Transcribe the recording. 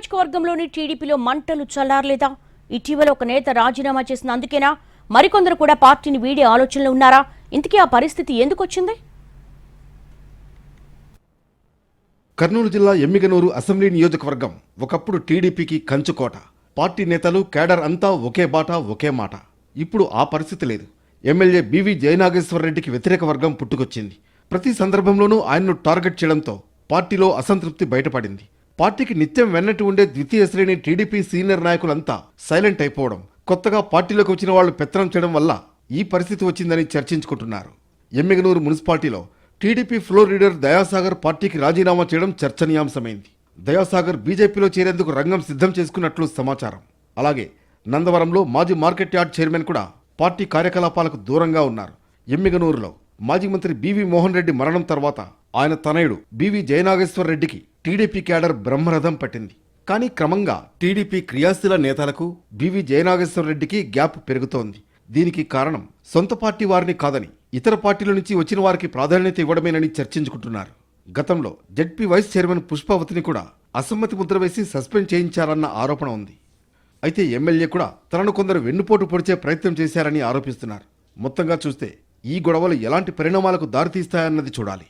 నియోజకవర్గంలోని టీడీపీలో మంటలు చల్లారలేదా? ఇటీవల ఒక నేత రాజీనామా చేసిన అందుకేనా మరికొందరు కూడా పార్టీని వీడే ఆలోచనలో ఉన్నారా? ఇంతకీ ఆ పరిస్థితి ఎందుకు వచ్చింది? కర్నూలు జిల్లా ఎమ్మిగనూరు అసెంబ్లీ నియోజకవర్గం ఒకప్పుడు టీడీపీకి కంచుకోట. పార్టీ నేతలు కేడర్ అంతా ఒకే బాట ఒకే మాట. ఇప్పుడు ఆ పరిస్థితి లేదు. ఎమ్మెల్యే బివి జయనాగేశ్వరరెడ్డికి వ్యతిరేక వర్గం పుట్టుకొచ్చింది. ప్రతి సందర్భంలోనూ ఆయన్ను టార్గెట్ చేయడంతో పార్టీలో అసంతృప్తి బయటపడింది. పార్టీకి నిత్యం వెన్నట్టు ఉండే ద్వితీయ శ్రేణి టీడీపీ సీనియర్ నాయకులంతా సైలెంట్ అయిపోవడం, కొత్తగా పార్టీలోకి వచ్చిన వాళ్లు పెత్తనం చేయడం వల్ల ఈ పరిస్థితి వచ్చిందని చర్చించుకుంటున్నారు. ఎమ్మిగనూరు మున్సిపాలిటీలో టీడీపీ ఫ్లోర్ లీడర్ దయాసాగర్ పార్టీకి రాజీనామా చేయడం చర్చనీయాంశమైంది. దయాసాగర్ బీజేపీలో చేరేందుకు రంగం సిద్ధం చేసుకున్నట్లు సమాచారం. అలాగే నందవరంలో మాజీ మార్కెట్ యార్డ్ చైర్మన్ కూడా పార్టీ కార్యకలాపాలకు దూరంగా ఉన్నారు. ఎమ్మిగనూరులో మాజీ మంత్రి బివి మోహన్ రెడ్డి మరణం తర్వాత ఆయన తనయుడు బివి జయనాగేశ్వరరెడ్డికి టీడీపీ క్యాడర్ బ్రహ్మరథం పట్టింది. కానీ క్రమంగా టీడీపీ క్రియాశీల నేతలకు బివి జయనాగేశ్వరరెడ్డికి గ్యాప్ పెరుగుతోంది. దీనికి కారణం సొంత పార్టీ వారిని కాదని ఇతర పార్టీల నుంచి వచ్చిన వారికి ప్రాధాన్యత ఇవ్వడమేనని చర్చించుకుంటున్నారు. గతంలో జెడ్పీ వైస్ చైర్మన్ పుష్పావతిని కూడా అసమ్మతి ముద్ర వేసి సస్పెండ్ చేయించారన్న ఆరోపణ ఉంది. అయితే ఎమ్మెల్యే కూడా తనను కొందరు వెన్నుపోటు పొడిచే ప్రయత్నం చేశారని ఆరోపిస్తున్నారు. మొత్తంగా చూస్తే ఈ గొడవలు ఎలాంటి పరిణామాలకు దారితీస్తాయన్నది చూడాలి.